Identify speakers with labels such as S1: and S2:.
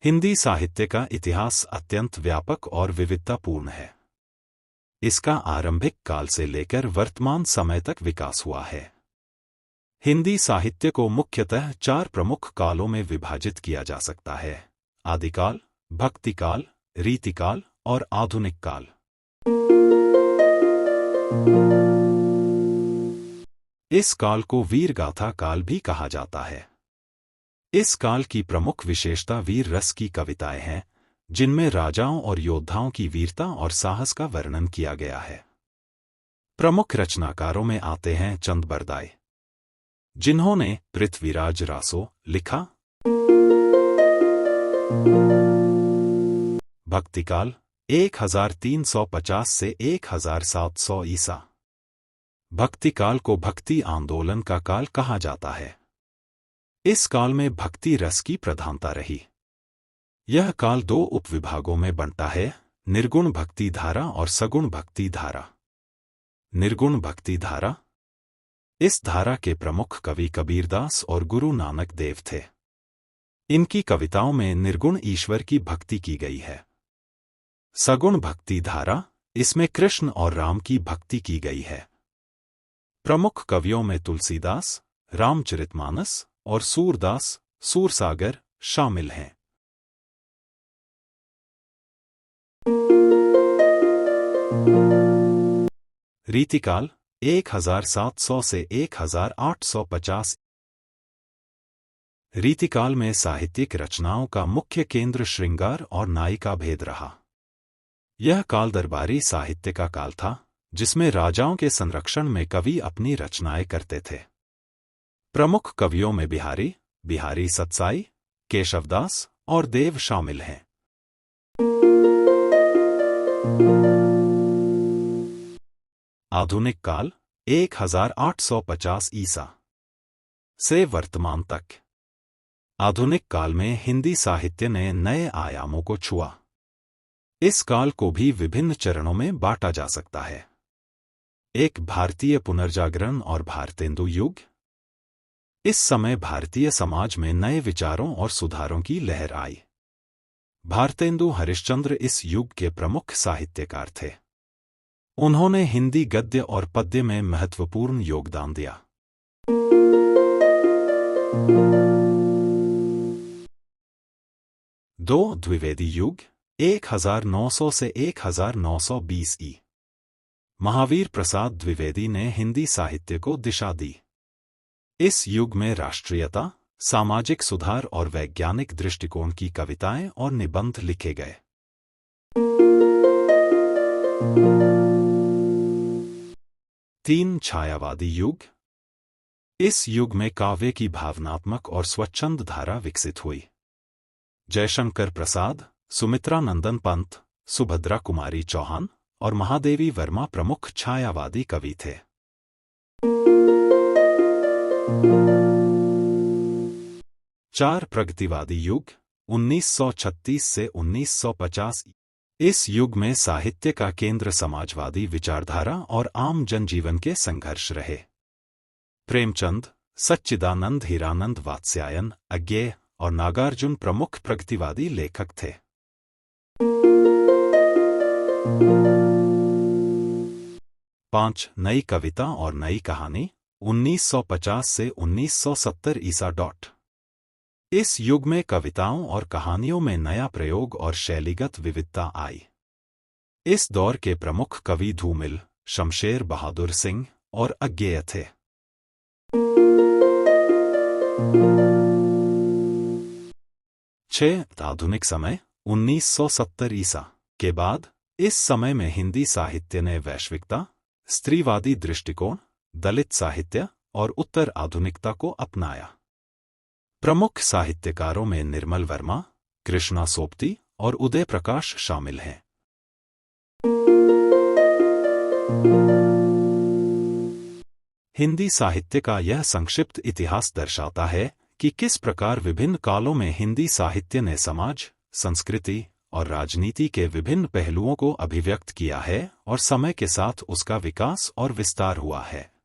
S1: हिंदी साहित्य का इतिहास अत्यंत व्यापक और विविधतापूर्ण है। इसका आरंभिक काल से लेकर वर्तमान समय तक विकास हुआ है। हिंदी साहित्य को मुख्यतः 4 प्रमुख कालों में विभाजित किया जा सकता है: आदिकाल, भक्तिकाल, रीतिकाल और आधुनिक काल। इस काल को वीरगाथा काल भी कहा जाता है। इस काल की प्रमुख विशेषता वीर रस की कविताएं हैं, जिनमें राजाओं और योद्धाओं की वीरता और साहस का वर्णन किया गया है। प्रमुख रचनाकारों में आते हैं चंद बरदाई, जिन्होंने पृथ्वीराज रासो लिखा। भक्तिकाल 1350 से 1700 ईसा। भक्तिकाल को भक्ति आंदोलन का काल कहा जाता है। इस काल में भक्ति रस की प्रधानता रही। यह काल 2 उपविभागों में बंटा है: निर्गुण भक्ति धारा और सगुण भक्ति धारा। निर्गुण भक्ति धारा, इस धारा के प्रमुख कवि कबीरदास और गुरु नानक देव थे। इनकी कविताओं में निर्गुण ईश्वर की भक्ति की गई है। सगुण भक्ति धारा, इसमें कृष्ण और राम की भक्ति की गई है। प्रमुख कवियों में तुलसीदास, रामचरितमानस और सूरदास, सूरसागर शामिल हैं। रीतिकाल 1700 से 1850। रीतिकाल में साहित्यिक रचनाओं का मुख्य केंद्र श्रृंगार और नायिका भेद रहा। यह काल दरबारी साहित्य का काल था, जिसमें राजाओं के संरक्षण में कवि अपनी रचनाएं करते थे। प्रमुख कवियों में बिहारी सतसाई, केशवदास और देव शामिल हैं। आधुनिक काल 1850 ईसा से वर्तमान तक। आधुनिक काल में हिंदी साहित्य ने नए आयामों को छुआ। इस काल को भी विभिन्न चरणों में बांटा जा सकता है। एक भारतीय पुनर्जागरण और भारतेंदु युग। इस समय भारतीय समाज में नए विचारों और सुधारों की लहर आई। भारतेंदु हरिश्चंद्र इस युग के प्रमुख साहित्यकार थे। उन्होंने हिंदी गद्य और पद्य में महत्वपूर्ण योगदान दिया। दो द्विवेदी युग 1900 से 1920 ई। महावीर प्रसाद द्विवेदी ने हिंदी साहित्य को दिशा दी। इस युग में राष्ट्रीयता, सामाजिक सुधार और वैज्ञानिक दृष्टिकोण की कविताएं और निबंध लिखे गए। तीन छायावादी युग। इस युग में काव्य की भावनात्मक और स्वच्छंद धारा विकसित हुई। जयशंकर प्रसाद, सुमित्रा नंदन पंत, सुभद्रा कुमारी चौहान और महादेवी वर्मा प्रमुख छायावादी कवि थे। चार प्रगतिवादी युग 1936 से 1950। इस युग में साहित्य का केंद्र समाजवादी विचारधारा और आम जनजीवन के संघर्ष रहे। प्रेमचंद, सच्चिदानंद हीरानंद वात्स्यायन, अज्ञेय और नागार्जुन प्रमुख प्रगतिवादी लेखक थे। पांच नई कविता और नई कहानी 1950 से 1970 ईसा। इस युग में कविताओं और कहानियों में नया प्रयोग और शैलीगत विविधता आई। इस दौर के प्रमुख कवि धूमिल, शमशेर बहादुर सिंह और अज्ञेय थे। आधुनिक समय 1970 ईसा के बाद। इस समय में हिंदी साहित्य ने वैश्विकता, स्त्रीवादी दृष्टिकोण, दलित साहित्य और उत्तर आधुनिकता को अपनाया। प्रमुख साहित्यकारों में निर्मल वर्मा, कृष्णा सोपती और उदय प्रकाश शामिल हैं। हिंदी साहित्य का यह संक्षिप्त इतिहास दर्शाता है कि किस प्रकार विभिन्न कालों में हिंदी साहित्य ने समाज, संस्कृति और राजनीति के विभिन्न पहलुओं को अभिव्यक्त किया है और समय के साथ उसका विकास और विस्तार हुआ है।